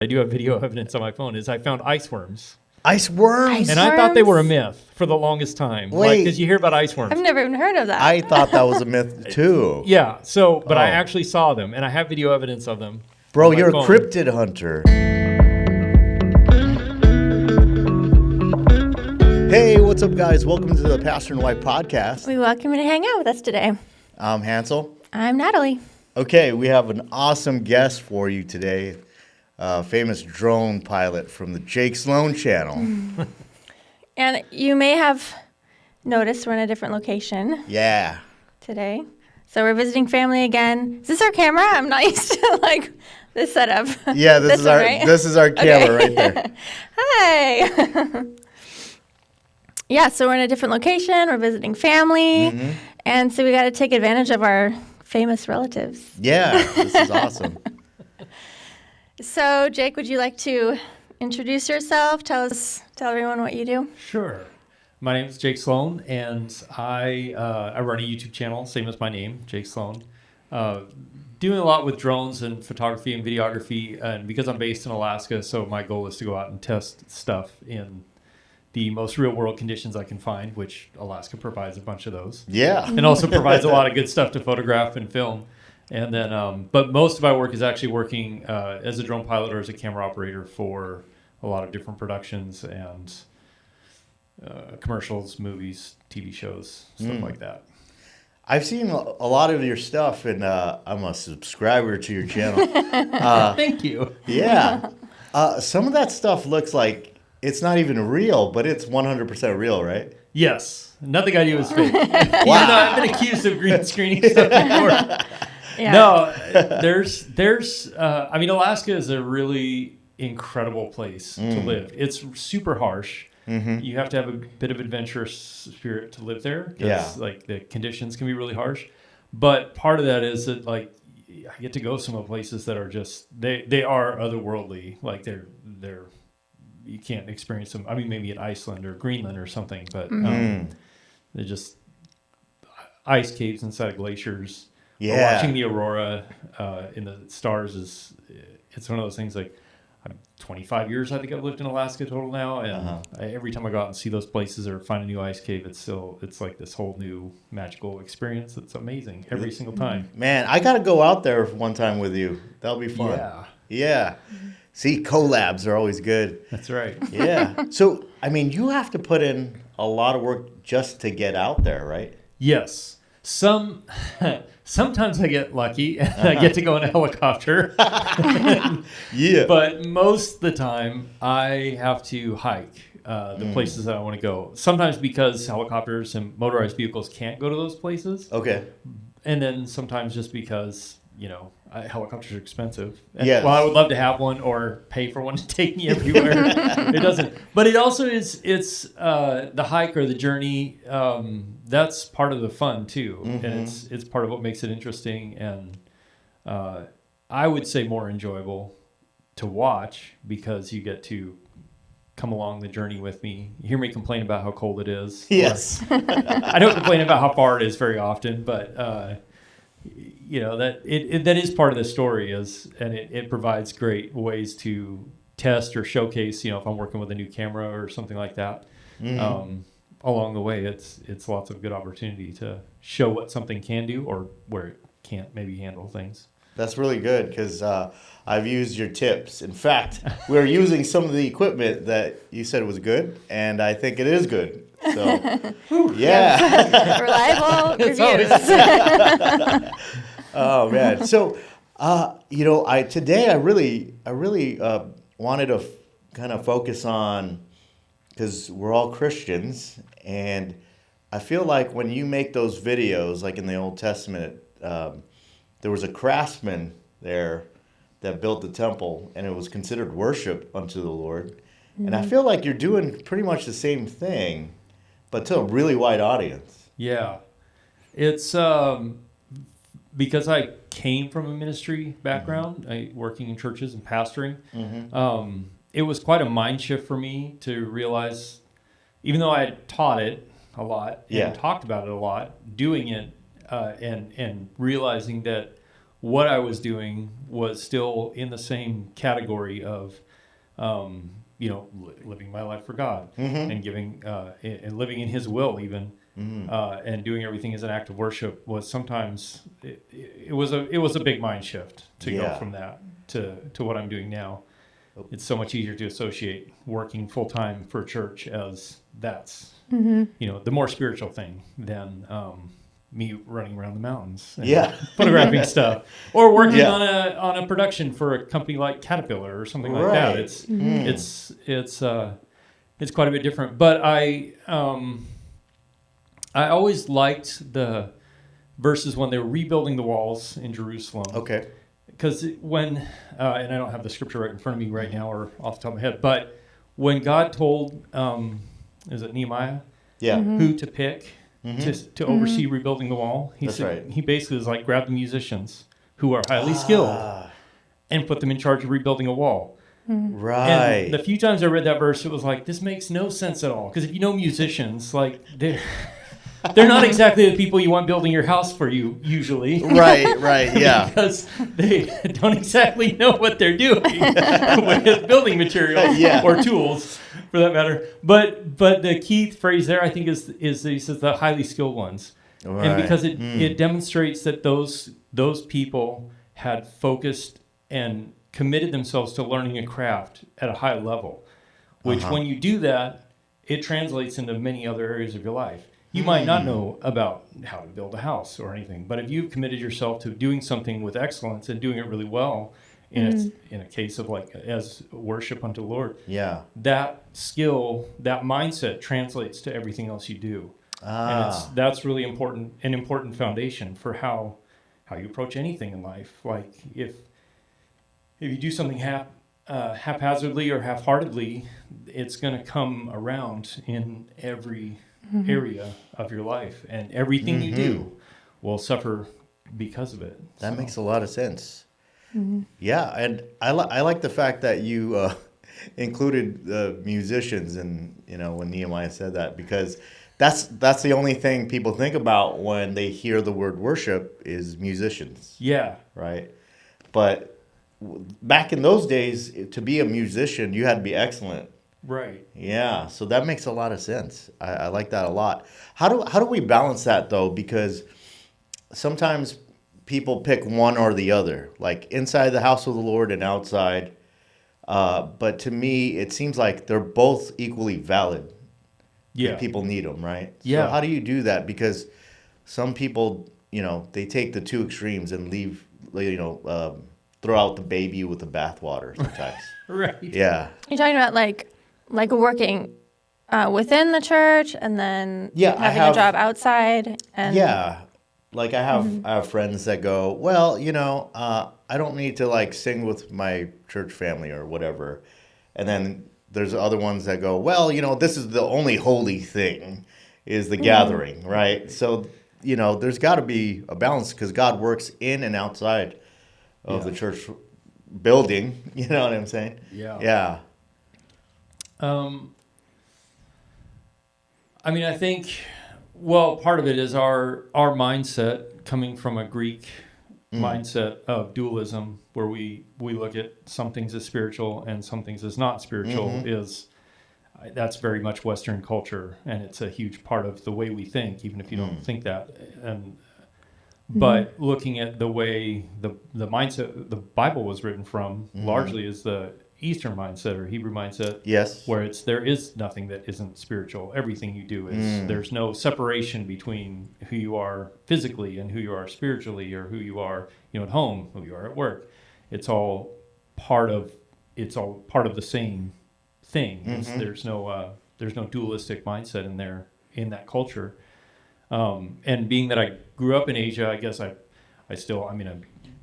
I do have video evidence on my phone, is I found ice worms. Ice worms? And I thought they were a myth for the longest time. Wait. Because you hear about ice worms. I've never even heard of that. I thought that was a myth too. Yeah, but I Oh. actually saw them, and I have video evidence of them. Bro, on my you're phone. a cryptid hunter. Hey, what's up, guys? Welcome to the Pastor and Wife podcast. We welcome you to hang out with us today. I'm Hansel. I'm Natalie. Okay, we have an awesome guest for you today. Famous drone pilot from the Jake Sloan channel. And you may have noticed we're in a different location Yeah. today. So we're visiting family again. Is this our camera? I'm not used to this setup. Yeah, this one, right? this is our camera right there. Hi. Yeah, so we're in a different location. We're visiting family. Mm-hmm. And so we got to take advantage of our famous relatives. Yeah, this is awesome. So, Jake, would you like to introduce yourself? Tell everyone what you do. Sure. My name is Jake Sloan, and I run a YouTube channel, same as my name, Jake Sloan. Doing a lot with drones and photography and videography, and because I'm based in Alaska, so my goal is to go out and test stuff in the most real-world conditions I can find, which Alaska provides a bunch of those. Yeah. And also provides a lot of good stuff to photograph and film. And then, but most of my work is actually working as a drone pilot or as a camera operator for a lot of different productions and commercials, movies, TV shows, stuff like that. I've seen a lot of your stuff, and I'm a subscriber to your channel. Thank you. Yeah. Some of that stuff looks like it's not even real, but it's 100% real, right? Yes. Nothing I do is fake. Even though I've been accused of green screening stuff before. Yeah. No, I mean, Alaska is a really incredible place to live. It's super harsh. Mm-hmm. You have to have a bit of adventurous spirit to live there. Yeah. Like the conditions can be really harsh. But part of that is that I get to go some of the places that are just, they are otherworldly. Like they're, you can't experience them. I mean, maybe in Iceland or Greenland or something, but they're just ice caves inside of glaciers. Yeah. Watching the aurora in the stars it's one of those things like I'm 25 years I think I've lived in Alaska total now, and every time I go out and see those places or find a new ice cave, it's like this whole new magical experience. It's amazing every single time. Man, I got to go out there one time with you. That'll be fun. Yeah. See, collabs are always good. That's right. Yeah. So, I mean, you have to put in a lot of work just to get out there, right? Yes. Sometimes I get lucky and I get to go in a helicopter. Yeah. But most of the time I have to hike the places that I want to go. Sometimes because helicopters and motorized vehicles can't go to those places. Okay. And then sometimes just because, helicopters are expensive. And Yes. Well, I would love to have one or pay for one to take me everywhere. It doesn't. But it also it's the hike or the journey. That's part of the fun too, and it's part of what makes it interesting, and I would say more enjoyable to watch because you get to come along the journey with me. You hear me complain about how cold it is. Yes. I don't complain about how far it is very often, but that is part of the story and it provides great ways to test or showcase. If I'm working with a new camera or something like that. Along the way, it's lots of good opportunity to show what something can do or where it can't maybe handle things. That's really good because I've used your tips. In fact, we're using some of the equipment that you said was good, and I think it is good. So, yeah. Reliable It's reviews. Oh, man. So, today I really wanted to kind of focus on, because we're all Christians, and I feel like when you make those videos, like in the Old Testament, there was a craftsman there that built the temple, and it was considered worship unto the Lord. Mm-hmm. And I feel like you're doing pretty much the same thing, but to a really wide audience. Yeah. It's because I came from a ministry background, working in churches and pastoring. It was quite a mind shift for me to realize, even though I had taught it a lot and talked about it a lot, doing it and realizing that what I was doing was still in the same category of, living my life for God and giving and living in His will even, and doing everything as an act of worship was sometimes it was a big mind shift to go from that to what I'm doing now. It's so much easier to associate working full time for church as that's the more spiritual thing than me running around the mountains and photographing stuff or working on a production for a company like Caterpillar or something like that. It's quite a bit different. But I always liked the verses when they were rebuilding the walls in Jerusalem. Okay. Because when, and I don't have the scripture right in front of me right now or off the top of my head, but when God told, is it Nehemiah? Yeah. Who to pick to oversee rebuilding the wall? He basically was like, grab the musicians who are highly skilled and put them in charge of rebuilding a wall. Right. And the few times I read that verse, it was like, this makes no sense at all. Because if you know musicians, like, they're not exactly the people you want building your house for you, usually. Right, yeah. Because they don't exactly know what they're doing with building materials or tools, for that matter. But the key phrase there, I think, is that he says the highly skilled ones. Right. And because it demonstrates that those people had focused and committed themselves to learning a craft at a high level, which when you do that, it translates into many other areas of your life. You might not know about how to build a house or anything, but if you've committed yourself to doing something with excellence and doing it really well, in a case of like as worship unto the Lord, that skill, that mindset translates to everything else you do, and that's really important, an important foundation for how you approach anything in life. Like if you do something haphazardly or half-heartedly, it's going to come around in every area of your life, and everything you do will suffer because of it. That makes a lot of sense. Yeah, and I like the fact that you included the musicians, and when Nehemiah said that, because that's the only thing people think about when they hear the word worship is musicians. Yeah. Right. But back in those days, to be a musician, you had to be excellent. Right. Yeah. So that makes a lot of sense. I like that a lot. How do we balance that though? Because sometimes people pick one or the other, like inside the house of the Lord and outside. But to me, it seems like they're both equally valid. Yeah. People need them, right? Yeah. So how do you do that? Because some people, they take the two extremes and leave, throw out the baby with the bathwater sometimes. Right. Yeah. You're talking about like working within the church and then having a job outside. And like I have friends that go, well, I don't need to sing with my church family or whatever. And then there's other ones that go, well, this is the only holy thing is the gathering, right? So, there's got to be a balance because God works in and outside of the church building. You know what I'm saying? Yeah. Yeah. I think, part of it is our mindset coming from a Greek mindset of dualism, where we look at some things as spiritual and some things as not spiritual. That's very much Western culture, and it's a huge part of the way we think, even if you don't think that. But looking at the way the mindset the Bible was written from largely is the Eastern mindset or Hebrew mindset. Yes. Where there is nothing that isn't spiritual. Everything you do is, there's no separation between who you are physically and who you are spiritually, or who you are, at home, who you are at work. It's all part of the same thing. There's no dualistic mindset in there, in that culture. And being that I grew up in Asia, I guess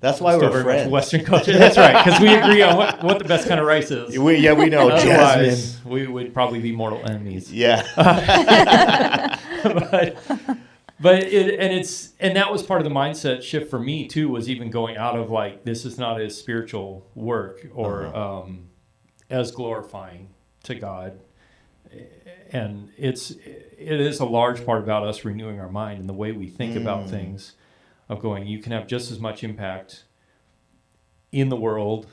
that's why we're friends. Western culture. That's right, because we agree on what the best kind of rice is. We know. Otherwise, we would probably be mortal enemies. Yeah. And that was part of the mindset shift for me too. Was even going out of this is not as spiritual work or as glorifying to God. And it is a large part about us renewing our mind and the way we think about things. of going, you can have just as much impact in the world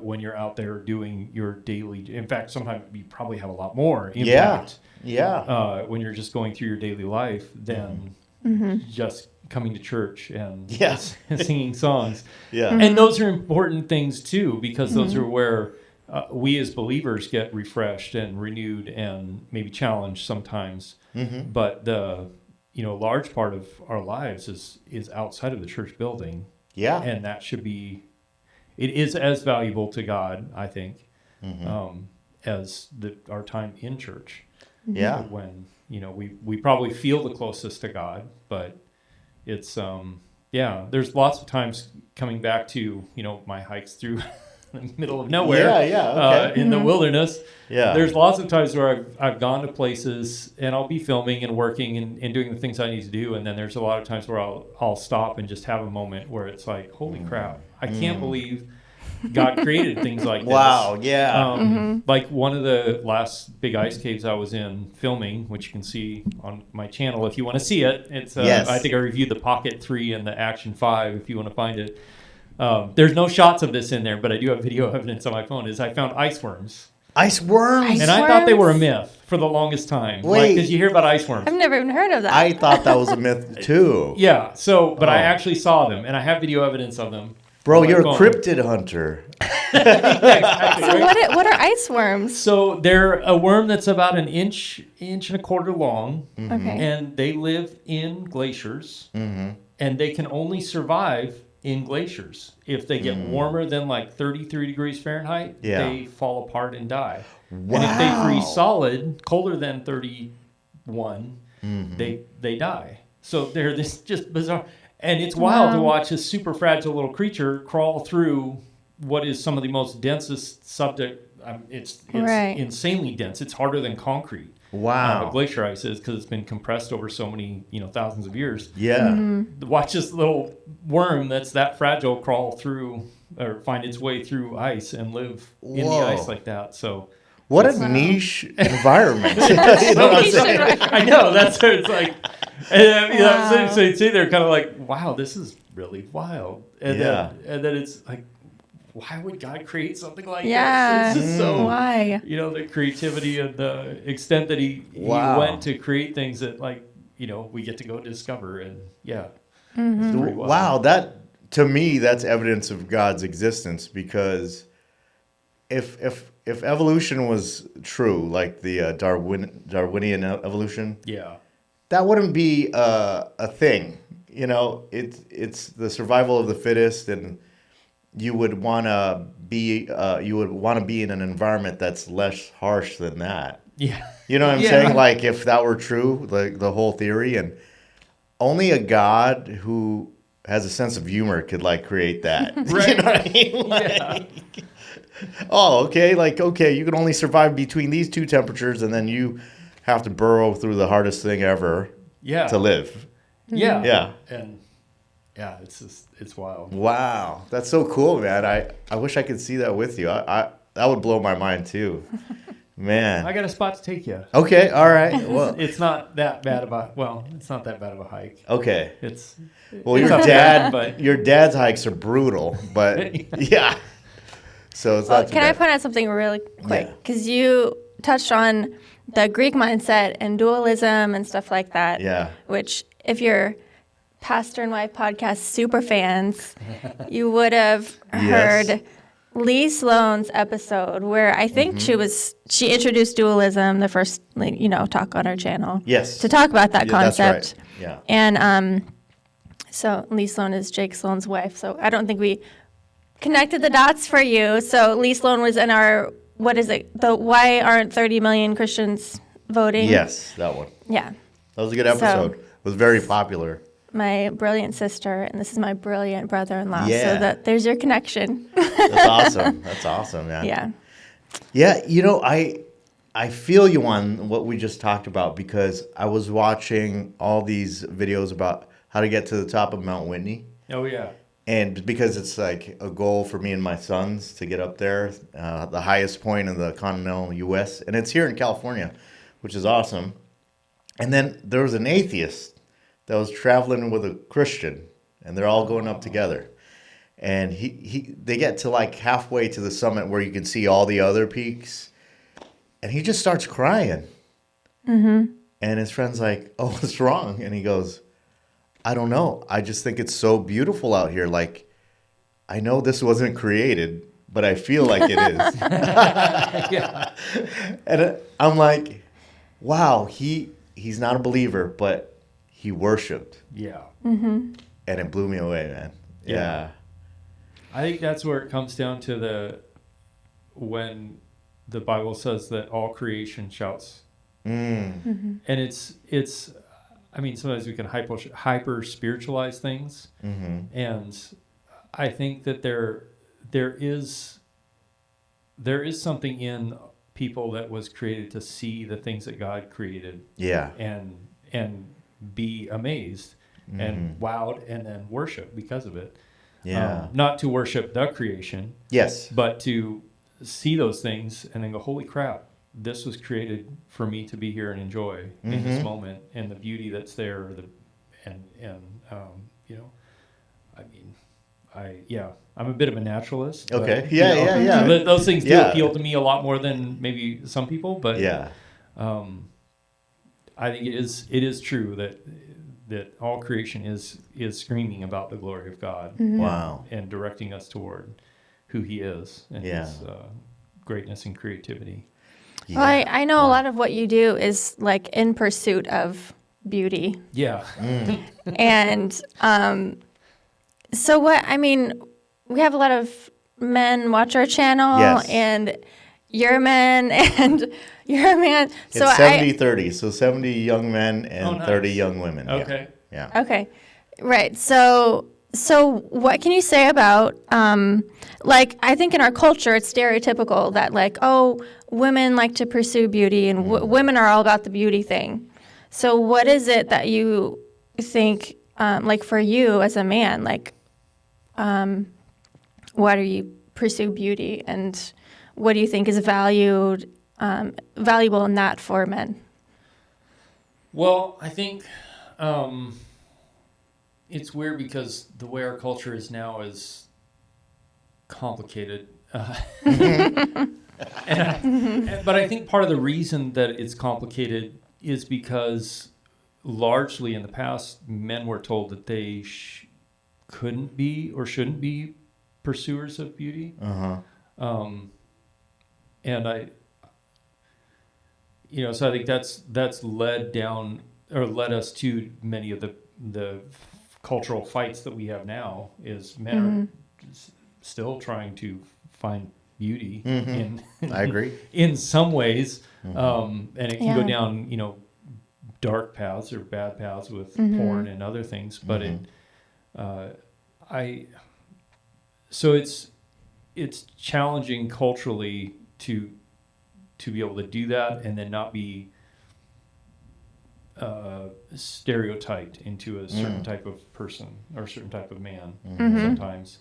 when you're out there doing your daily. In fact, sometimes you probably have a lot more impact. When you're just going through your daily life than just coming to church and singing songs. And those are important things too, because those are where we as believers get refreshed and renewed and maybe challenged sometimes. But the large part of our lives is outside of the church building. And that should be, it is as valuable to God, I think, as our time in church. When, we probably feel the closest to God, but it's, there's lots of times coming back to, my hikes through the middle of nowhere in the wilderness. There's lots of times where I've gone to places and I'll be filming and working and doing the things I need to do. And then there's a lot of times where I'll stop and just have a moment where it's like, holy crap, I can't believe God created things like this. Like one of the last big ice caves I was in filming, which you can see on my channel if you want to see it. It's I think I reviewed the Pocket 3 and the Action 5 if you want to find it. There's no shots of this in there, but I do have video evidence on my phone. I found ice worms. Ice worms? And I thought they were a myth for the longest time. Wait. Because you hear about ice worms. I've never even heard of that. I thought that was a myth too. But I actually saw them, and I have video evidence of them. Bro, you're a cryptid hunter. Exactly, so right? what are ice worms? So they're a worm that's about an inch and a quarter long, and they live in glaciers, and they can only survive in glaciers. If they get warmer than like 33 degrees Fahrenheit, they fall apart and die. Wow. And if they freeze solid, colder than 31, they die. So they're this just bizarre. And it's wild to watch a super fragile little creature crawl through what is some of the most densest subject. It's insanely dense. It's harder than concrete. Wow. Glacier ice is, because it's been compressed over so many thousands of years. Watch this little worm that's that fragile crawl through or find its way through ice and live in the ice like that. So what a niche environment. You know what I'm saying? I know, that's what it's like. And, so they're kind of like, wow, this is really wild. And then it's like, why would God create something like this? It's just so, why? The creativity and the extent that he went to create things that, like, we get to go discover. And wow, that, to me, that's evidence of God's existence, because if evolution was true, like the Darwinian evolution, that wouldn't be a thing. It's the survival of the fittest, and you would want to be in an environment that's less harsh than that. You know what I'm saying? Like, if that were true, like the whole theory, and only a God who has a sense of humor could like create that. Right. You know what I mean? Like, okay, you can only survive between these two temperatures, and then you have to burrow through the hardest thing ever to live. And it's wild. Wow, that's so cool, man. I wish I could see that with you. That would blow my mind too. Man, I got a spot to take you. Okay, all right. Well, it's not that bad of a hike. Okay. But your dad's hikes are brutal, but So it's not. Can I point out something really quick? Because you touched on the Greek mindset and dualism and stuff like that. Which, if you're Pastor and Wife podcast super fans, you would have heard Lee Sloan's episode where I think she introduced dualism, the first talk on our channel. To talk about that concept. That's right. And so Lee Sloan is Jake Sloan's wife. So I don't think we connected the dots for you. So Lee Sloan was in our, what is it? The Why Aren't 30 Million Christians Voting? Yes, that one. Yeah. That was a good episode. It was very popular. My brilliant sister, and this is my brilliant brother-in-law. So there's your connection. That's awesome. That's awesome, man. Yeah. I feel you on what we just talked about, because I was watching all these videos about how to get to the top of Mount Whitney. Oh, yeah. And because it's like a goal for me and my sons to get up there, the highest point in the continental U.S., and it's here in California, which is awesome. And then there was an atheist that was traveling with a Christian, and they're all going up together. And they get to like halfway to the summit where you can see all the other peaks, and he just starts crying. Mm-hmm. And his friend's like, "Oh, what's wrong?" And he goes, "I don't know. I just think it's so beautiful out here. Like, I know this wasn't created, but I feel like it is." Yeah. And I'm like, wow, he's not a believer, but he worshiped. Yeah. Mm-hmm. And it blew me away, man. Yeah. I think that's where it comes down to when the Bible says that all creation shouts. Mm-hmm. And it's I mean, sometimes we can hyper spiritualize things. Mm-hmm. And I think that there is something in people that was created to see the things that God created. Yeah. And be amazed and wowed and then worship because of it. Yeah. Not to worship the creation. Yes. But to see those things and then go, holy crap, this was created for me to be here and enjoy in this moment, and the beauty that's there, I'm a bit of a naturalist. Okay. But, Yeah. So those things do appeal to me a lot more than maybe some people, but I think it is true that all creation is screaming about the glory of God. Mm-hmm. Wow. And directing us toward who he is and his greatness and creativity. Yeah. Well, I know a lot of what you do is like in pursuit of beauty. Yeah. And so we have a lot of men watch our channel, and you're a man, and you're a man. So it's 70-30, so 70 young men and nice. 30 young women. Okay. Yeah. Okay. Right. So what can you say about, I think in our culture, it's stereotypical that women like to pursue beauty and women are all about the beauty thing. So what is it that you think, for you as a man, why do you pursue beauty, and what do you think is valuable in that for men? Well, I think it's weird because the way our culture is now is complicated. But I think part of the reason that it's complicated is because largely in the past, men were told that they couldn't be or shouldn't be pursuers of beauty. And so I think that's led us to many of the cultural fights that we have now. Is men are still trying to find beauty in I agree in some ways, and it can go down dark paths or bad paths with porn and other things. But so it's challenging culturally to be able to do that and then not be stereotyped into a certain type of person or a certain type of man sometimes.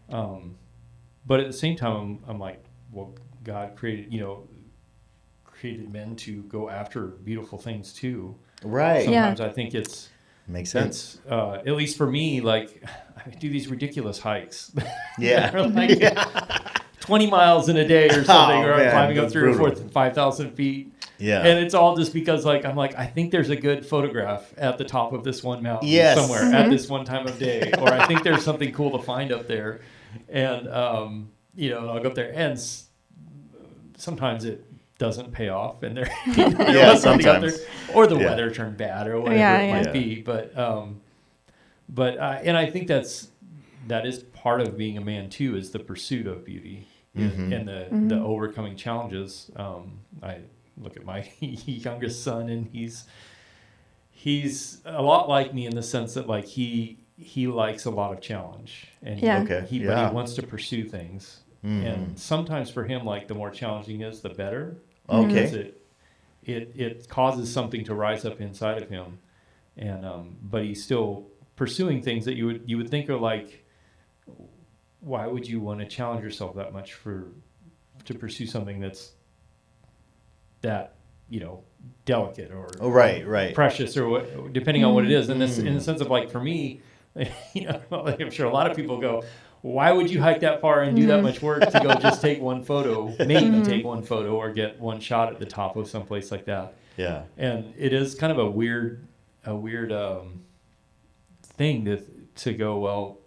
But at the same time, I'm like, well, God created men to go after beautiful things too. Right. Sometimes I think makes sense. At least for me, I do these ridiculous hikes. Yeah. 20 miles in a day or something, or I'm climbing up 3,000 or 4,000, 5,000 feet. Yeah. And it's all just because I think there's a good photograph at the top of this one mountain somewhere at this one time of day, or I think there's something cool to find up there. And, I'll go up there, and sometimes it doesn't pay off, and there was something up there, or the weather turned bad, or whatever it might be. But and I think that is part of being a man too, is the pursuit of beauty and the overcoming challenges. I look at my youngest son, and he's a lot like me in the sense that he likes a lot of challenge, and but he wants to pursue things. And sometimes for him, the more challenging is, the better. Okay. Because it causes something to rise up inside of him, and but he's still pursuing things that you would think are why would you want to challenge yourself that much to pursue something that's that delicate or right precious, or what, depending on what it is. And this, in the sense of for me, I'm sure a lot of people go, why would you hike that far and do that much work to go just take one photo, maybe take one photo or get one shot at the top of someplace like that? Yeah. And it is kind of a weird thing to go, well,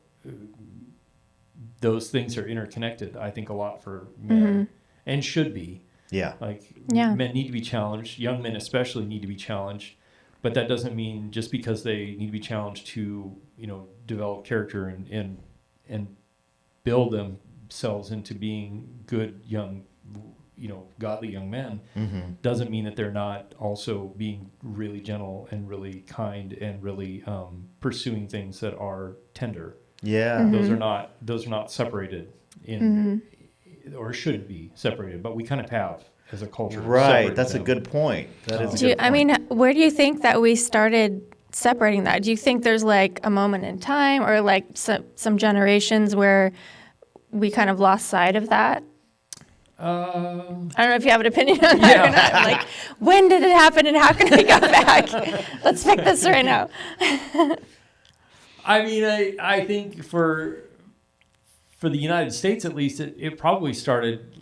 those things are interconnected, I think, a lot for men and should be. Yeah. Men need to be challenged. Young men especially need to be challenged. But that doesn't mean just because they need to be challenged to, develop character and build themselves into being good young, godly young men, doesn't mean that they're not also being really gentle and really kind and really pursuing things that are tender. Yeah. Those are not separated or shouldn't be separated, but we kind of have as a culture. Right. That's a good point. That is a good point. I mean, where do you think that we started separating that? Do you think there's like a moment in time or like some generations where we kind of lost sight of that? I don't know if you have an opinion on that or not. Like, when did it happen and how can we go back? Let's pick this right now. I mean, I think for the United States, at least, it probably started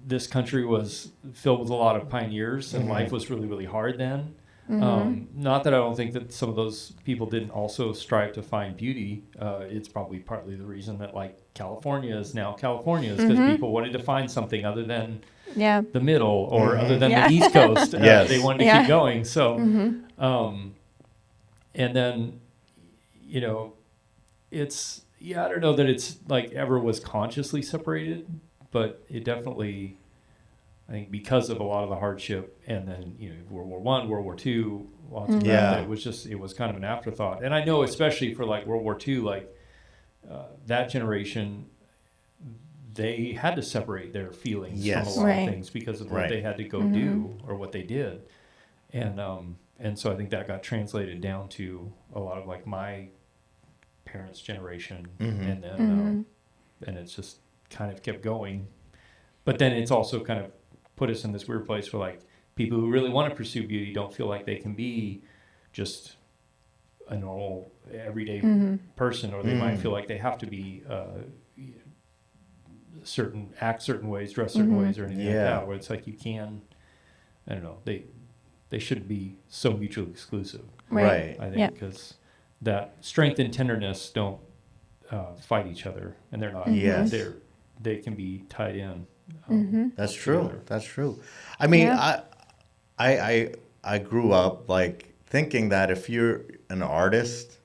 this country was filled with a lot of pioneers and life was really, really hard then. Not that I don't think that some of those people didn't also strive to find beauty. It's probably partly the reason that California is now California is because people wanted to find something other than the middle or other than the East Coast. They wanted to keep going. So, and then, it's, I don't know that it's ever was consciously separated, but it definitely, I think because of a lot of the hardship and then, World War I, World War II, lots of that, it was kind of an afterthought. And I know especially for World War II, that generation, they had to separate their feelings from a lot of things because of what they had to go do or what they did. And so I think that got translated down to a lot of my parents' generation, and then and it's just kind of kept going. But then it's also kind of put us in this weird place where people who really want to pursue beauty don't feel like they can be just a normal everyday person, or they might feel like they have to be act certain ways, dress certain ways, or anything like that. Where it's you can, I don't know, they shouldn't be so mutually exclusive. Right. I think because that strength and tenderness don't fight each other, and they're not. They can be tied in. That's true. Together. That's true. I mean, I grew up thinking that if you're an artist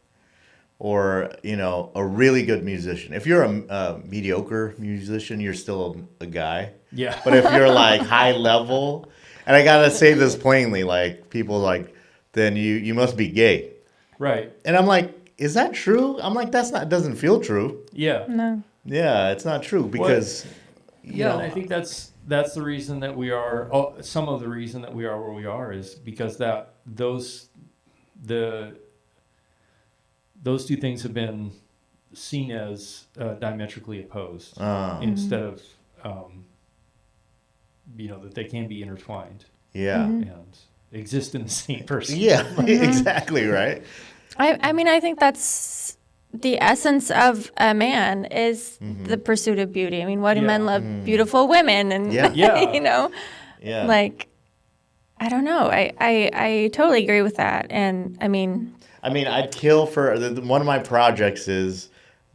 or a really good musician, if you're a mediocre musician, you're still a guy. Yeah. But if you're high level, and I gotta say this plainly, people then you must be gay. Right. And I'm is that true? I'm it doesn't feel true. Yeah. No. Yeah, it's not true because. And I think that's the reason that we are. Some of the reason that we are where we are is because those two things have been seen as diametrically opposed instead of that they can be intertwined. Yeah. And exist in the same person. Yeah, exactly right. I mean, I think that's the essence of a man is the pursuit of beauty. I mean, what do men love? Beautiful women, and I don't know. I totally agree with that, and I mean, I'd kill for one of my projects is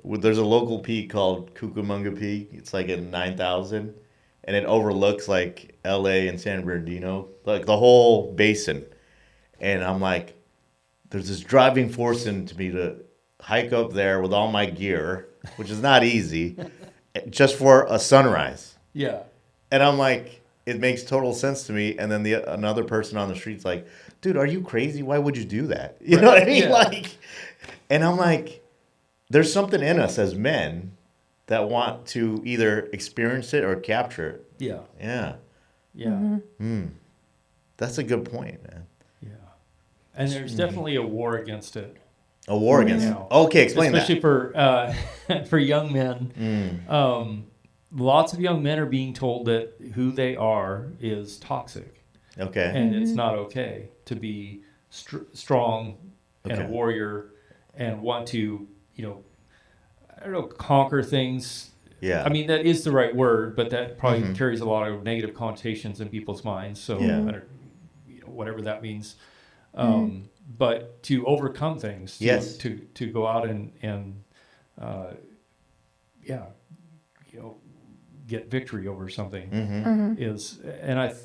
there's a local peak called Cucamonga Peak. It's in 9,000, and it overlooks L.A. and San Bernardino, the whole basin, and I'm there's this driving force into me to hike up there with all my gear, which is not easy, just for a sunrise. Yeah. And I'm it makes total sense to me. And then another person on the street's dude, are you crazy? Why would you do that? You know what I mean? Yeah. And I'm there's something in us as men that want to either experience it or capture it. Yeah. Yeah. Yeah. That's a good point, man. Yeah. And there's definitely a war against it. A war against it. Okay, explain especially for young men. Lots of young men are being told that who they are is toxic. Okay. And it's not okay to be strong and a warrior and want to, I don't know, conquer things. Yeah. I mean, that is the right word, but that probably carries a lot of negative connotations in people's minds. So, whatever that means. But to overcome things, to go out and get victory over something is, and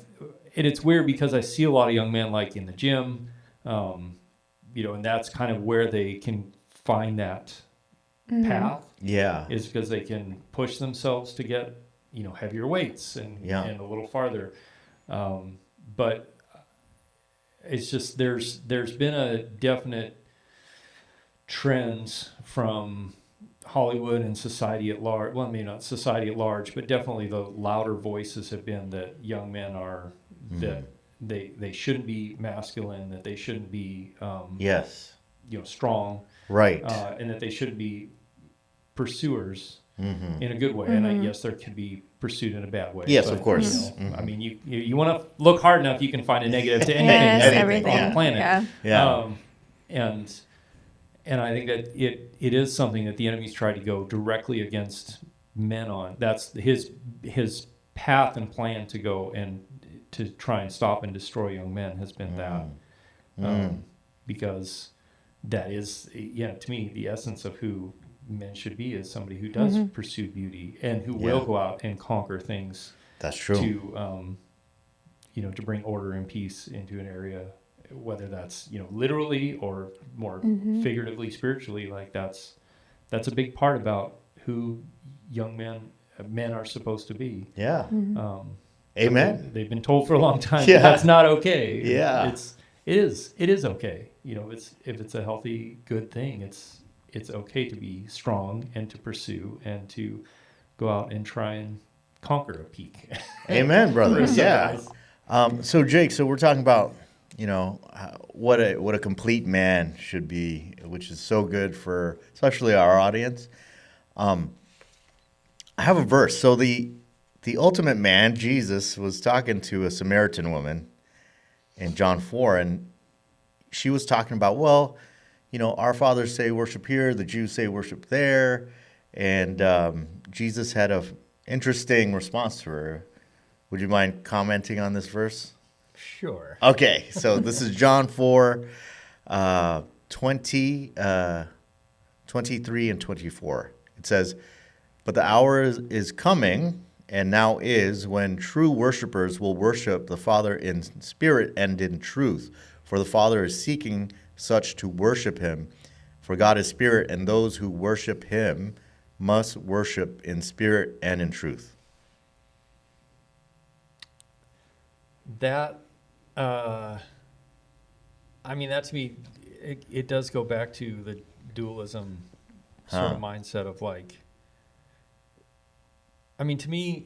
it's weird because I see a lot of young men like in the gym, and that's kind of where they can find that path. Yeah, is because they can push themselves to get heavier weights and a little farther, but it's just there's been a definite trends from Hollywood and society at large. Well, maybe not society at large, but definitely the louder voices have been that young men are that they shouldn't be masculine, that they shouldn't be strong, right, and that they shouldn't be pursuers in a good way. And yes, there can be pursued in a bad way. Yes, but, of course. I mean, you want to look hard enough, you can find a negative to anything on the planet. And I think that it is something that the enemy's tried to go directly against men on. That's his path and plan to go and to try and stop and destroy young men has been that. Because that is, to me, the essence of who men should be is somebody who does pursue beauty and who will go out and conquer things. That's true. To bring order and peace into an area, whether that's literally or more figuratively, spiritually. Like that's a big part about who young men are supposed to be. Yeah. Amen. They've been told for a long time that that's not okay. Yeah. It is okay. If it's a healthy, good thing, it's okay to be strong and to pursue and to go out and try and conquer a peak. Amen, brother. Yeah. So Jake, we're talking about what a complete man should be, which is so good for especially our audience. I have a verse. So the ultimate man, Jesus, was talking to a Samaritan woman in John 4, and she was talking about, our fathers say worship here, the Jews say worship there, and Jesus had an interesting response to her. Would you mind commenting on this verse? Sure. Okay, so this is John 4, 20, 23 and 24. It says, "But the hour is coming, and now is, when true worshipers will worship the Father in spirit and in truth. For the Father is seeking such to worship him. For God is spirit, and those who worship him must worship in spirit and in truth." That, that to me, it does go back to the dualism sort of mindset of to me,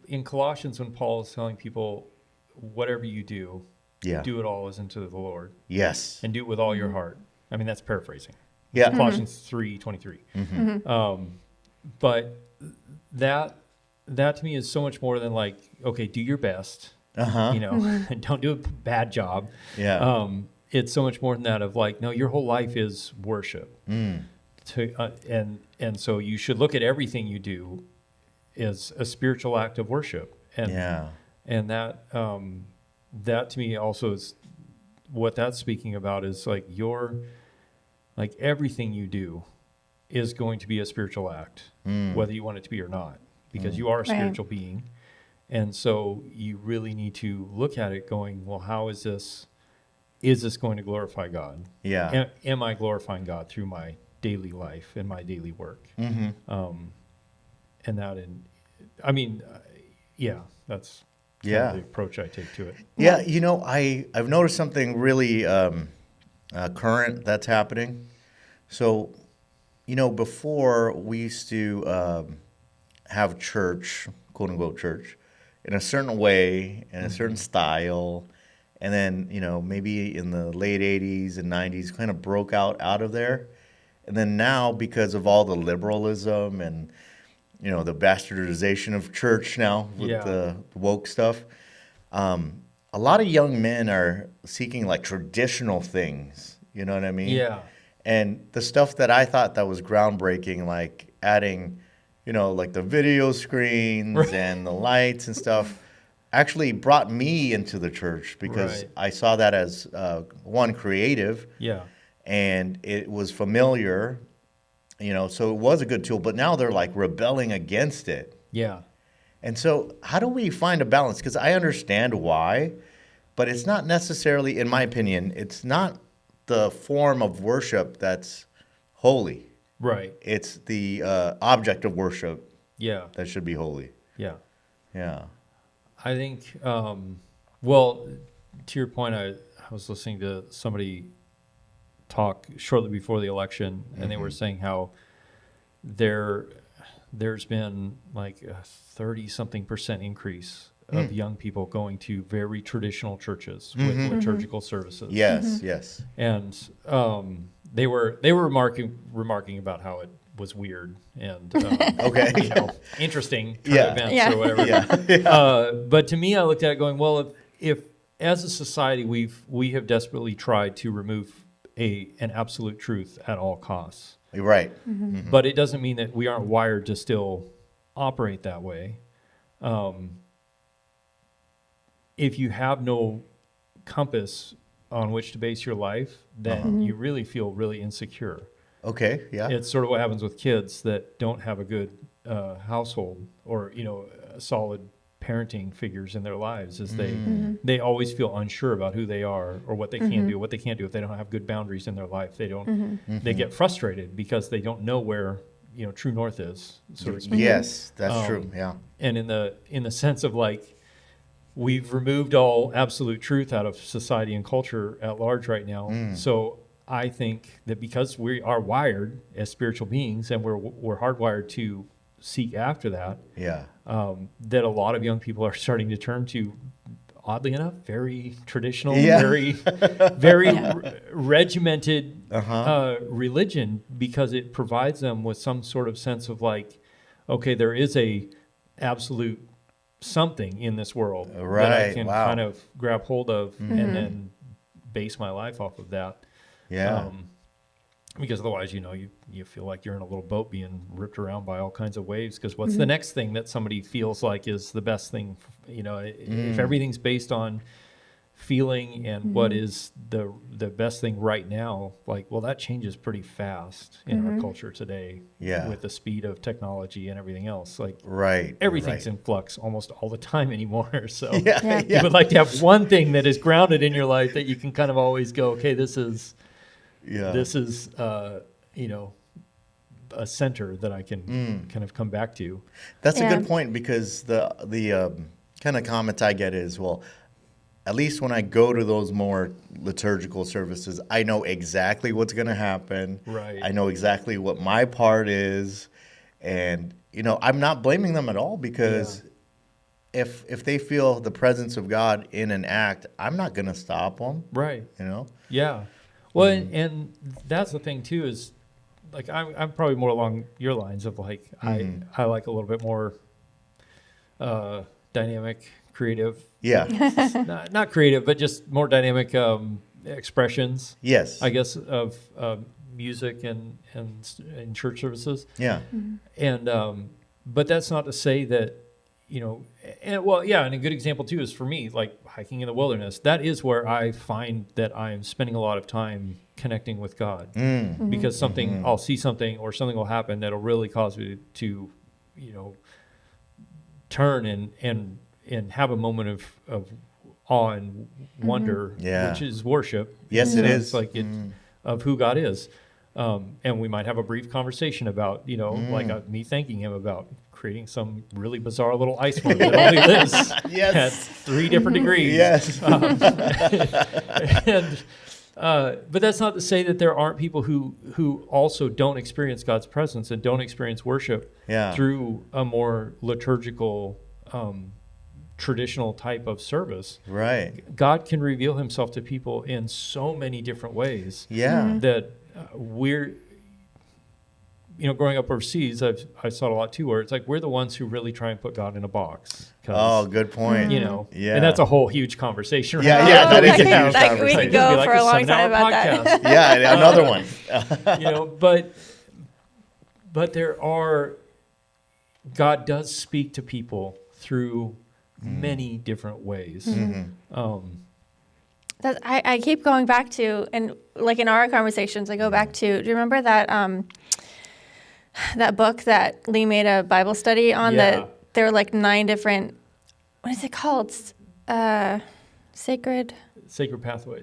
in Colossians, when Paul is telling people, whatever you do, do it all as unto the Lord. Yes. And do it with all your heart. That's paraphrasing. Yeah. Colossians 3:23. But that to me is so much more than okay, do your best. Don't do a bad job. Yeah. It's so much more than that of no, your whole life is worship. And so you should look at everything you do as a spiritual act of worship. And that to me also is what that's speaking about is everything you do is going to be a spiritual act, whether you want it to be or not, because you are a spiritual being. And so you really need to look at it going, well, how is this going to glorify God? Yeah. Am I glorifying God through my daily life and my daily work? And that, that's kind of the approach I take to it. Yeah, I've noticed something really current that's happening. So, before we used to have church, quote unquote church, in a certain way, in a certain style, and then, maybe in the late 80s and 90s kind of broke out of there. And then now, because of all the liberalism and, the bastardization of church now with the woke stuff, a lot of young men are seeking traditional things, you know what I mean? Yeah. And the stuff that I thought that was groundbreaking, like adding, like the video screens and the lights and stuff, actually brought me into the church because I saw that as one, creative. Yeah. And it was familiar, so it was a good tool. But now they're like rebelling against it. Yeah. And so how do we find a balance? Because I understand why, but it's not necessarily, in my opinion, it's not the form of worship that's holy. Right. It's the object of worship. Yeah. That should be holy. Yeah. Yeah. I think, well, to your point, I was listening to somebody talk shortly before the election, and they were saying how there's been like a 30-something% increase of young people going to very traditional churches with liturgical services. Yes, yes. And they were remarking about how it was weird and interesting events or whatever. But to me, I looked at it going, well, if as a society we have desperately tried to remove an absolute truth at all costs. Right. But it doesn't mean that we aren't wired to still operate that way. If you have no compass on which to base your life, then you really feel really insecure. Okay, yeah. It's sort of what happens with kids that don't have a good household or, solid parenting figures in their lives is they always feel unsure about who they are or what they can do, what they can't do. If they don't have good boundaries in their life, they get frustrated because they don't know where, true north is, so to speak. Yes, that's true. Yeah. And in the sense of like, we've removed all absolute truth out of society and culture at large right now. So I think that because we are wired as spiritual beings and we're hardwired to seek after that, that a lot of young people are starting to turn to, oddly enough, very traditional, very regimented religion, because it provides them with some sort of sense of like, okay, there is a absolute something in this world that I can kind of grab hold of and then base my life off of that. Yeah. Because otherwise, you feel like you're in a little boat being ripped around by all kinds of waves. Because what's the next thing that somebody feels like is the best thing? If everything's based on feeling and what is the best thing right now, that changes pretty fast in our culture today. Yeah. With the speed of technology and everything else, right. everything's in flux almost all the time anymore. So you you would like to have one thing that is grounded in your life that you can kind of always go, okay, this is a center that I can kind of come back to. That's a good point, because the kind of comment I get is, well, at least when I go to those more liturgical services, I know exactly what's going to happen. Right. I know exactly what my part is. And, I'm not blaming them at all, because if they feel the presence of God in an act, I'm not going to stop them. Right. Yeah. Well, and that's the thing too, is like I'm probably more along your lines of like I like a little bit more dynamic, creative. Yeah. not creative, but just more dynamic expressions. Yes. I guess of music and church services. Yeah. And but that's not to say that and a good example too is for me, like hiking in the wilderness. That is where I find that I'm spending a lot of time connecting with God, because I'll see something or something will happen that'll really cause me to turn and have a moment of awe and wonder, which is worship. Yes, it is. Like of who God is. And we might have a brief conversation about, me thanking him about creating some really bizarre little ice worm that only lives at 3 different degrees. Yes. But that's not to say that there aren't people who also don't experience God's presence and don't experience worship through a more liturgical, traditional type of service. Right. God can reveal himself to people in so many different ways. Yeah. That we're, growing up overseas, I saw it a lot too, where it's like we're the ones who really try and put God in a box, because good point. you know, Yeah. and that's a whole huge conversation. Yeah, right? yeah, that is a huge we conversation. could go for a long time about podcast. that. Yeah, another one. You know, but God does speak to people through many different ways. I keep going back to, and like in our conversations, I go back to, do you remember that that book that Lee made a Bible study on? That there were like 9 different, what is it called? Sacred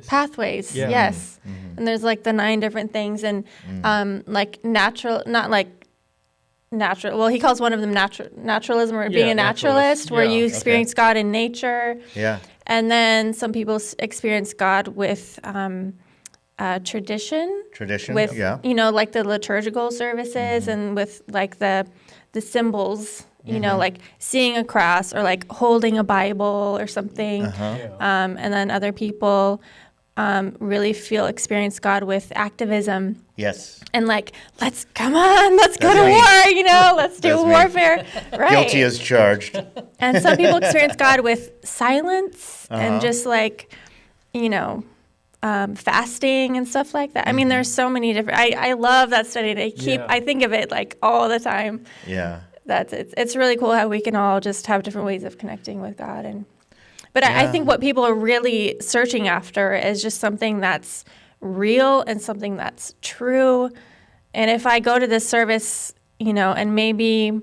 Pathways, Yeah. yes. And there's like the 9 different things, and like natural, not like natural, well, he calls one of them naturalism, or being a naturalist, where you experience God in nature. Yeah. And then some people experience God with tradition. With, you know, like the liturgical services, and with like the symbols, you know, like seeing a cross or like holding a Bible or something. And then other people really experience God with activism. Yes. And like, let's go to war, you know, let's do warfare. Right. Guilty as charged. And some people experience God with silence and just like, you know, fasting and stuff like that. I mean, there's so many different, I love that study, and I think of it like all the time. Yeah. It's really cool how we can all just have different ways of connecting with God. But I think what people are really searching after is just something that's real and something that's true. And if I go to this service, you know, and maybe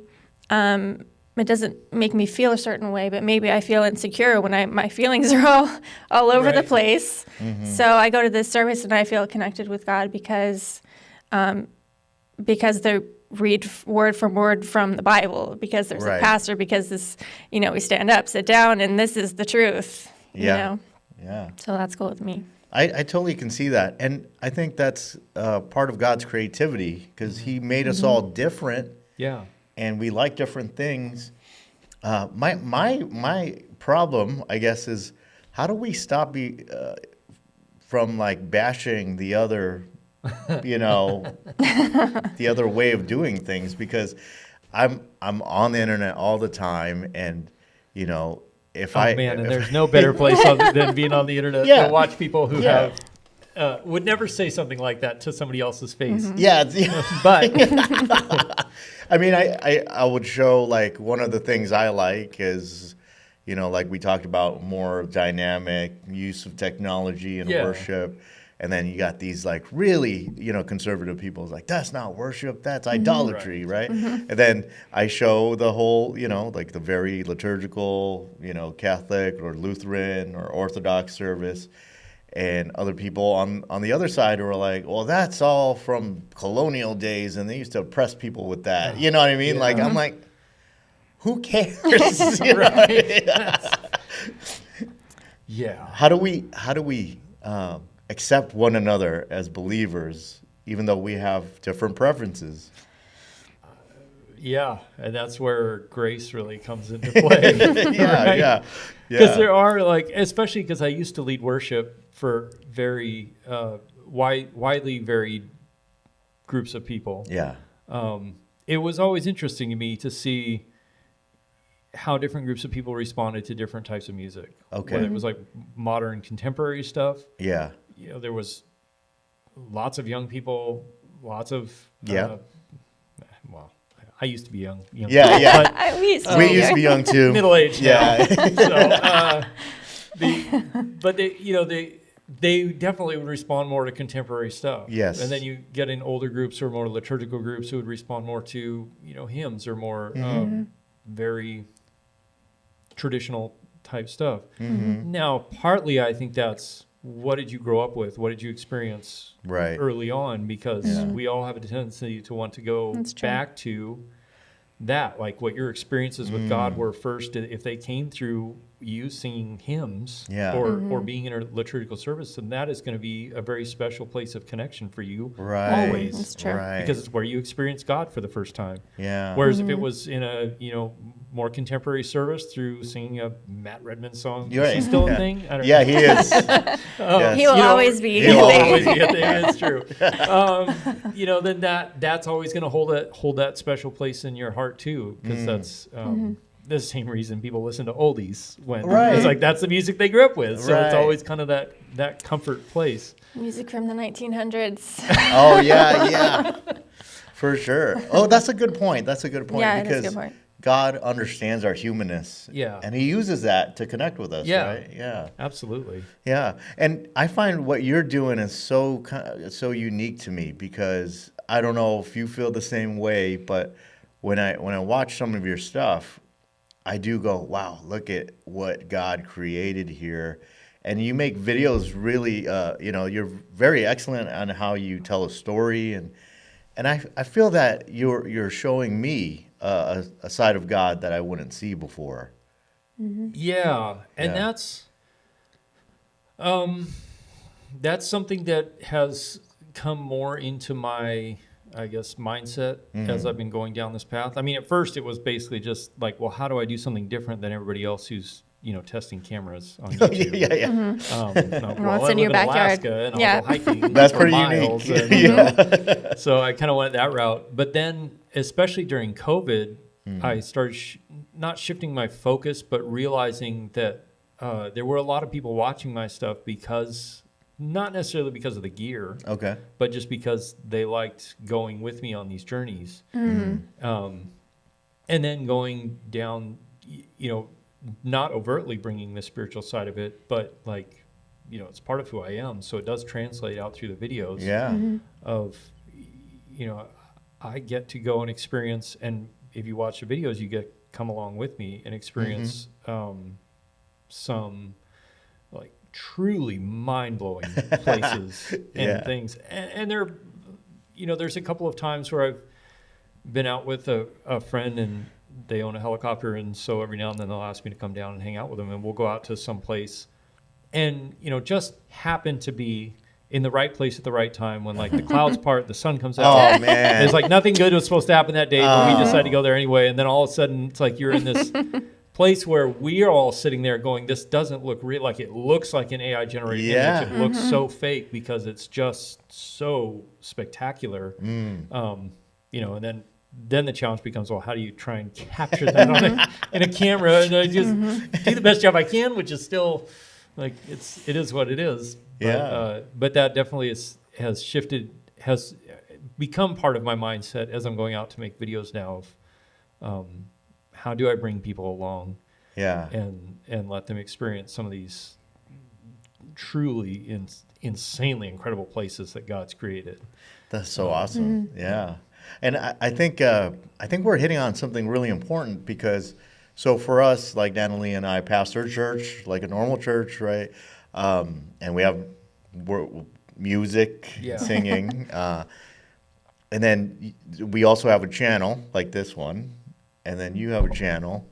it doesn't make me feel a certain way, but maybe I feel insecure when my feelings are all over the place. So I go to this service and I feel connected with God because they read word from word from the Bible, because there's a pastor, because this, you know, we stand up, sit down, and this is the truth. You know? Yeah. So that's cool with me. I totally can see that. And I think that's part of God's creativity, because he made us all different. Yeah. And we like different things. My problem, I guess, is how do we stop from like bashing the other, you know, the other way of doing things? Because I'm on the internet all the time, and you know, there's no better place than being on the internet to watch people who have would never say something like that to somebody else's face. Yeah, but I mean, I would show, like, one of the things I like is, you know, like we talked about, more dynamic use of technology and worship. And then you got these, like, really, you know, conservative people like, that's not worship, that's idolatry, right? And then I show the whole, you know, like the very liturgical, you know, Catholic or Lutheran or Orthodox service. And other people on the other side who are like, well, that's all from colonial days, and they used to oppress people with that. You know what I mean? Like, I'm like, who cares? You know? Yeah. How do we accept one another as believers, even though we have different preferences? Yeah, and that's where grace really comes into play. Yeah. Because there are, like, especially because I used to lead worship for very widely varied groups of people. Yeah. It was always interesting to me to see how different groups of people responded to different types of music. Okay. Whether it was like modern contemporary stuff. Yeah. You know, there was lots of young people, lots of well, I used to be young. Yeah. But, we used to be young too. Middle aged. Yeah. But they definitely would respond more to contemporary stuff. Yes. And then you get in older groups or more liturgical groups who would respond more to, you know, hymns or more very traditional type stuff. Now, partly I think that's, what did you grow up with? What did you experience early on? Because we all have a tendency to want to go back to that, like what your experiences with God were first, if they came through you singing hymns or being in a liturgical service, then that is going to be a very special place of connection for you always. That's true. Because it's where you experience God for the first time. Yeah. Whereas if it was in a, you know, more contemporary service through singing a Matt Redman song, is he still a thing? I don't know. He is. Yes. He will always be. He will always be a thing. It's true. You know, then that's always going to hold that special place in your heart too, because that's the same reason people listen to oldies when Right. it's like that's the music they grew up with. So it's Right. always kind of that comfort place. Music from the 1900s. Oh, yeah. For sure. Oh, that's a good point. Yeah, it is a good point. God understands our humanness. Yeah. And he uses that to connect with us, Yeah. right? Yeah. Absolutely. Yeah. And I find what you're doing is so unique to me, because I don't know if you feel the same way, but when I watch some of your stuff, I do go, wow, look at what God created here. And you make videos really, you're very excellent on how you tell a story. And I feel that you're showing me a side of God that I wouldn't see before. Yeah. And Yeah. that's something that has come more into my, I guess, mindset as I've been going down this path. I mean, at first it was basically just like, well, how do I do something different than everybody else who's, testing cameras on YouTube? Yeah. Well, it's in your backyard. Alaska and Yeah. I'll go hiking. That's for pretty miles unique. and, so I kind of went that route. But then, especially during COVID, I started not shifting my focus, but realizing that there were a lot of people watching my stuff because, not necessarily because of the gear, Okay. but just because they liked going with me on these journeys. And then going down, not overtly bringing the spiritual side of it, but like, it's part of who I am. So it does translate out through the videos of, I get to go and experience, and if you watch the videos, you get come along with me and experience some like truly mind-blowing places and things. And there, there's a couple of times where I've been out with a friend and they own a helicopter, and so every now and then they'll ask me to come down and hang out with them, and we'll go out to some place and just happen to be in the right place at the right time when like the clouds part, the sun comes out. Oh, man. There's like nothing good was supposed to happen that day, but we decided to go there anyway. And then all of a sudden it's like you're in this place where we are all sitting there going, this doesn't look real. Like it looks like an AI generated image. It looks so fake because it's just so spectacular. And then the challenge becomes, well, how do you try and capture that in a camera? And I just do the best job I can, which is still like, it is what it is. But that definitely has shifted, has become part of my mindset as I'm going out to make videos now of how do I bring people along and let them experience some of these truly insanely incredible places that God's created. That's so awesome. Yeah. And I think we're hitting on something really important, because so for us, like Natalie and I pastor a church, like a normal church, right? And we have music, singing. And then we also have a channel like this one. And then you have a channel.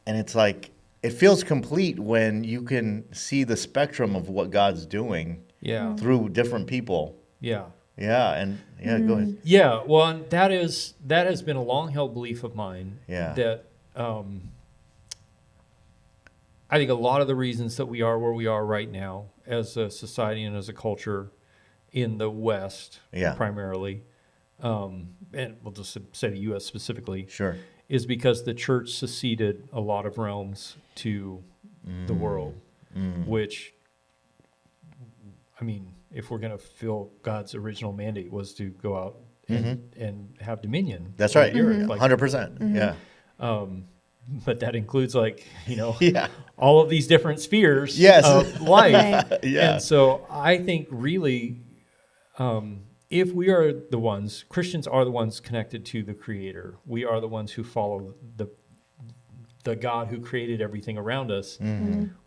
And it's like, it feels complete when you can see the spectrum of what God's doing through different people. Yeah. Yeah. And go ahead. Yeah. Well, and that has been a long held belief of mine. Yeah. That I think a lot of the reasons that we are where we are right now as a society and as a culture in the West, primarily, and we'll just say the U.S. specifically, is because the church seceded a lot of realms to the world, which, I mean, if we're going to fulfill God's original mandate was to go out and have dominion. That's right. The earth, like, 100%. Yeah. But that includes all of these different spheres of life. And so I think really, if we are the ones, Christians are the ones connected to the Creator. We are the ones who follow the God who created everything around us.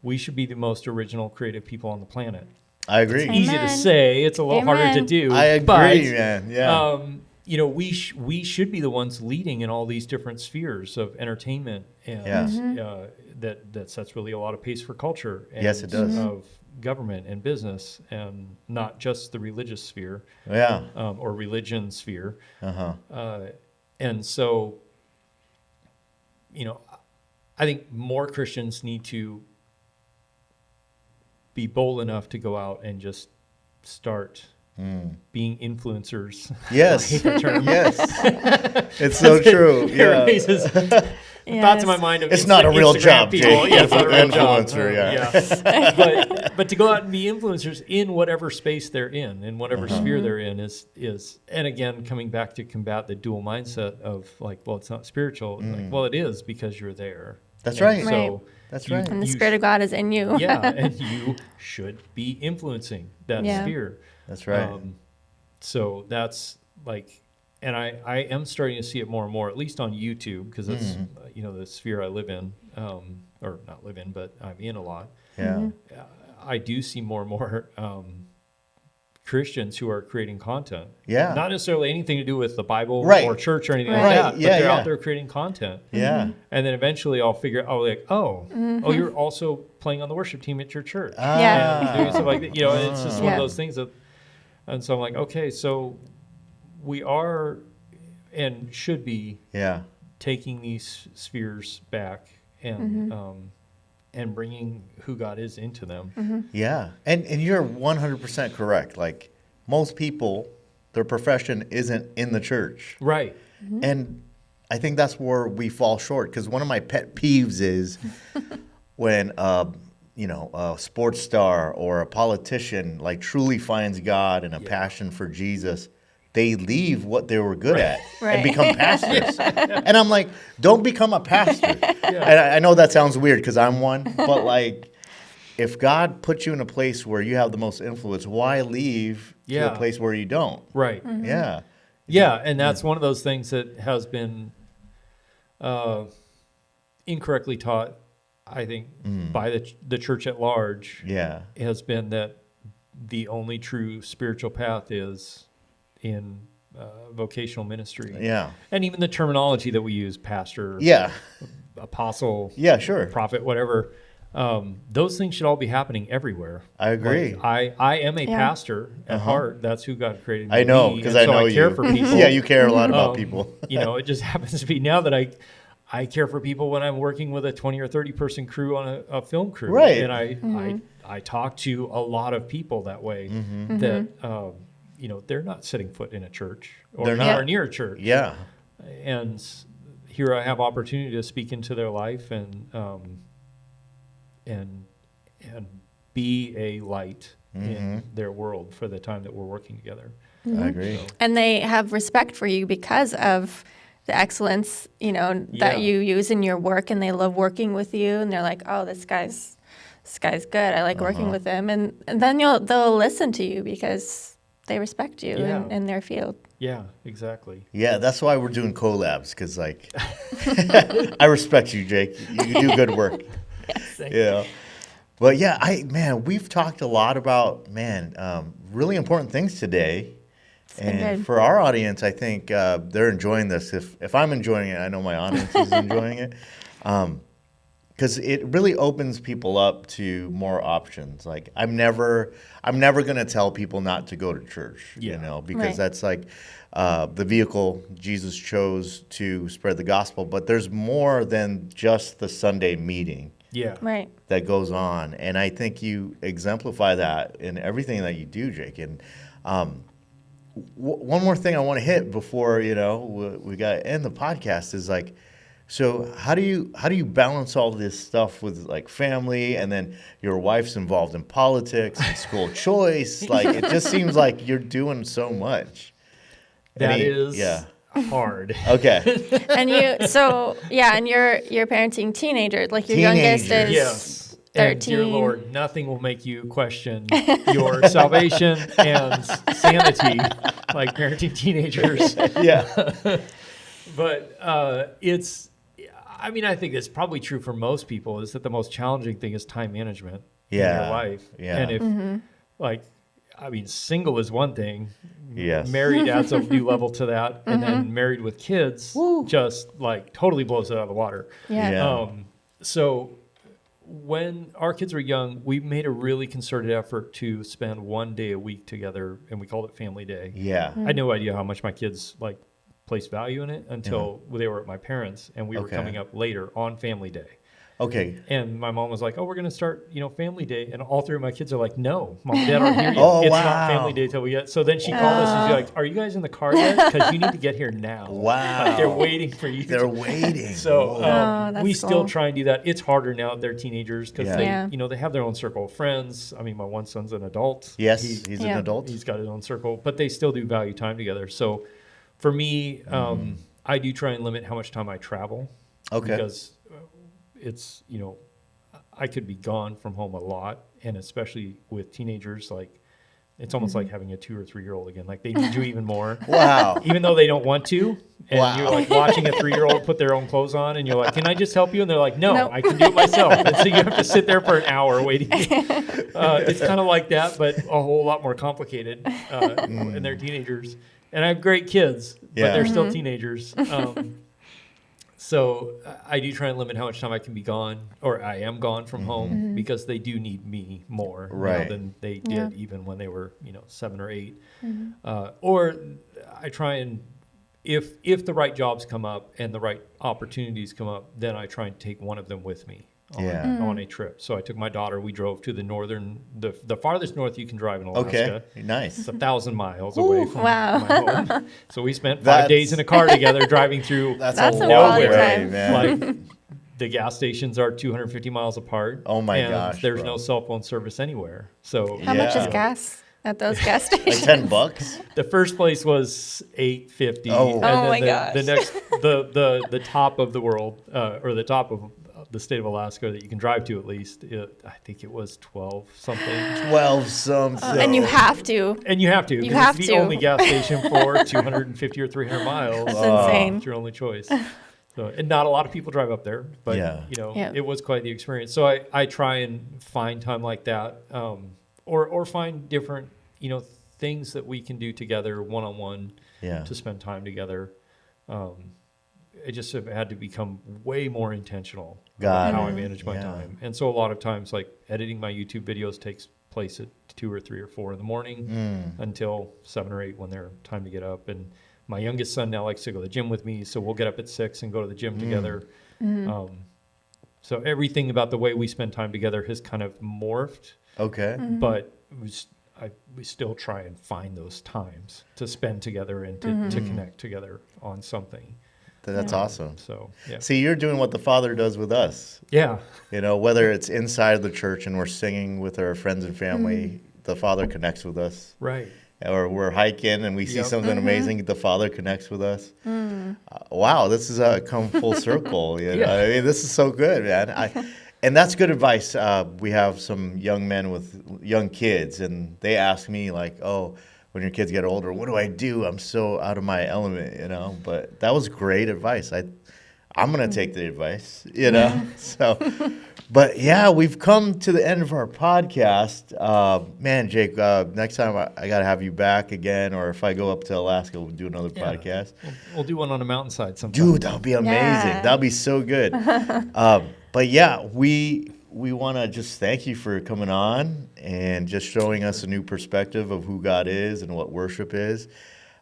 We should be the most original creative people on the planet. I agree. It's easy to say. It's a little harder to do. I agree, man. Yeah. We should be the ones leading in all these different spheres of entertainment, and that sets really a lot of pace for culture. And yes, it does. Of government and business, and not just the religious sphere. Or religion sphere. And so, I think more Christians need to be bold enough to go out and just start being influencers. Yes. I hate that term. Yes. It's so true. It raises thoughts in my mind of it's not a real job, Jake. Yeah, it's not a real influencer, job. But to go out and be influencers in whatever space they're in whatever sphere they're in is, and again, coming back to combat the dual mindset of like, well, it's not spiritual. Like, well, it is because you're there. That's right. So that's right. And the Spirit of God is in you. And you should be influencing that sphere. That's right. So that's like, and I am starting to see it more and more, at least on YouTube, because that's the sphere I live in, or not live in, but I'm in a lot. Yeah, I do see more and more Christians who are creating content. Yeah, not necessarily anything to do with the Bible or church or anything like that, but they're out there creating content. Yeah, and then eventually I'll figure out, oh, you're also playing on the worship team at your church. Yeah, and doing stuff like that. And it's just one of those things that. And so I'm like, okay, so we are and should be taking these spheres back and bringing who God is into them. Yeah, and you're 100% correct. Like most people, their profession isn't in the church. Right. And I think that's where we fall short, because one of my pet peeves is when a sports star or a politician like truly finds God and a passion for Jesus, they leave what they were good at and become pastors. And I'm like, don't become a pastor. And I know that sounds weird because I'm one, but like, if God puts you in a place where you have the most influence, why leave to a place where you don't? Right. Yeah, and that's one of those things that has been incorrectly taught, I think, by the church at large, has been that the only true spiritual path is in vocational ministry. Yeah. And even the terminology that we use, pastor, apostle, prophet, whatever, those things should all be happening everywhere. I agree. Like, I am a pastor at heart. That's who God created me. I know, because I know I care for people. You care a lot about people. It just happens to be now that I care for people when I'm working with a 20 or 30 person crew on a film crew. Right. And I talk to a lot of people that way that, they're not setting foot in a church or near a church. Yeah. And here I have opportunity to speak into their life and be a light in their world for the time that we're working together. I agree. And they have respect for you because of the excellence, that you use in your work, and they love working with you, and they're like, oh, this guy's good. I like working with him. And then they'll listen to you because they respect you in their field. Yeah, exactly. Yeah, that's why we're doing collabs, because like I respect you, Jake. You do good work. Yes, But we've talked a lot about really important things today. And for our audience, I think they're enjoying this. If I'm enjoying it, I know my audience is enjoying it. Because it really opens people up to more options. Like I'm never going to tell people not to go to church, because that's like the vehicle Jesus chose to spread the gospel. But there's more than just the Sunday meeting. That goes on. And I think you exemplify that in everything that you do, Jake. And one more thing I want to hit before we got to end the podcast is like, so how do you balance all this stuff with like family, and then your wife's involved in politics and school choice? Like it just seems like you're doing so much. That is hard. Okay. And you're parenting teenagers. Like your youngest is 13. And dear Lord, nothing will make you question your salvation and sanity like parenting teenagers. But I think it's probably true for most people, is that the most challenging thing is time management in your life. And if, single is one thing. Yes. Married adds a new level to that. And then married with kids just like totally blows it out of the water. So when our kids were young, we made a really concerted effort to spend one day a week together, and we called it Family Day. I had no idea how much my kids placed value in it until they were at my parents, and we were coming up later on Family Day. Okay. And my mom was like, "Oh, we're gonna start, family day," and all three of my kids are like, "No, mom and dad aren't here yet. Oh, it's wow. not family day till we get." So then she called us and she's like, "Are you guys in the car yet? Because you need to get here now." Wow. Like, they're waiting for you. They're waiting. So we still cool. try and do that. It's harder now that they're teenagers because Yeah. they have their own circle of friends. I mean, my one son's an adult. Yes, he's an adult. He's got his own circle, but they still do value time together. So for me, I do try and limit how much time I travel. Okay. Because it's, I could be gone from home a lot, and especially with teenagers, like it's almost like having a 2 or 3 year old again. Like they need you even more. Wow. Even though they don't want to. And Wow. you're like watching a 3-year-old put their own clothes on, and you're like, "Can I just help you?" And they're like, "No, I can do it myself." And so you have to sit there for an hour waiting. It's kind of like that, but a whole lot more complicated. And they're teenagers. And I have great kids, but they're still teenagers. So I do try and limit how much time I can be gone, or I am gone from home, because they do need me more than they did even when they were 7 or 8. Or I try and if the right jobs come up and the right opportunities come up, then I try and take one of them with me on a trip. So I took my daughter. We drove to the farthest north you can drive in Alaska. Okay, nice. It's 1,000 miles away from my home. So we spent 5 days in a car together driving through That's a quality nowhere. time, man. Like the gas stations are 250 miles apart. Oh my gosh, There's bro. no cell phone service anywhere. So How much is gas at those gas stations? Like $10? the first place was $8.50. Oh. And Oh then my the, gosh. the next the top of the world or the top of the state of Alaska that you can drive to, at least I think it was 12 something. 12 something. And you have to. And you have to. 'Cause have it's the to. only gas station for 250 or 300 miles. That's insane. It's your only choice. So, and not a lot of people drive up there, but it was quite the experience. So I try and find time like that, or find different things that we can do together one-on-one to spend time together. It just have had to become way more intentional about how I manage my time. And so a lot of times, like editing my YouTube videos takes place at 2 or 3 or 4 in the morning until 7 or 8 when they're time to get up. And my youngest son now likes to go to the gym with me, so we'll get up at 6 and go to the gym together. So everything about the way we spend time together has kind of morphed. Okay. But we still try and find those times to spend together and to connect together on something. That's awesome. So, See, you're doing what the Father does with us. Yeah. Whether it's inside the church and we're singing with our friends and family, the Father connects with us. Right. Or we're hiking and we see something amazing, the Father connects with us. Wow, this has come full circle. I mean, this is so good, man. And that's good advice. We have some young men with young kids, and they ask me, like, "Oh, when your kids get older, what do I do? I'm so out of my element, But that was great advice. I'm going to take the advice, So, but yeah, we've come to the end of our podcast. Man, Jake, next time I got to have you back again, or if I go up to Alaska, we'll do another podcast. We'll do one on a mountainside sometime. Dude, that would be amazing. Yeah. That would be so good. But yeah, we want to just thank you for coming on and just showing us a new perspective of who God is and what worship is.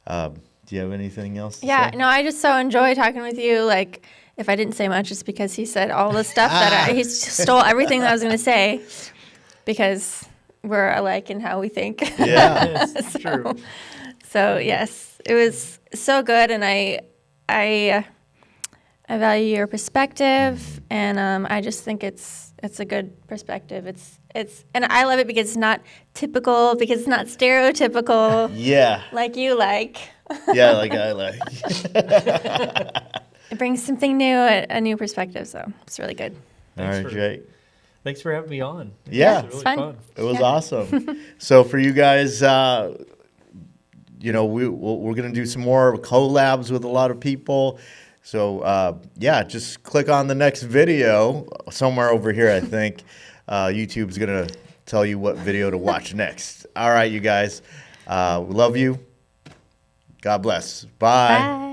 Do you have anything else to say? No, I just so enjoy talking with you. Like, if I didn't say much, it's because he said all the stuff he stole everything that I was going to say, because we're alike in how we think. Yeah, It's true. So yes, it was so good, and I value your perspective, and I just think it's a good perspective. It's and I love it because it's not typical, because it's not stereotypical. Yeah. Like you like. Yeah, like I like. It brings something new, a new perspective. So it's really good. All right, Jake. Thanks for having me on. Yeah. It was really fun. fun. It was awesome. So for you guys, we're going to do some more collabs with a lot of people. So, just click on the next video somewhere over here, I think. YouTube's going to tell you what video to watch next. All right, you guys. We love you. God bless. Bye. Bye.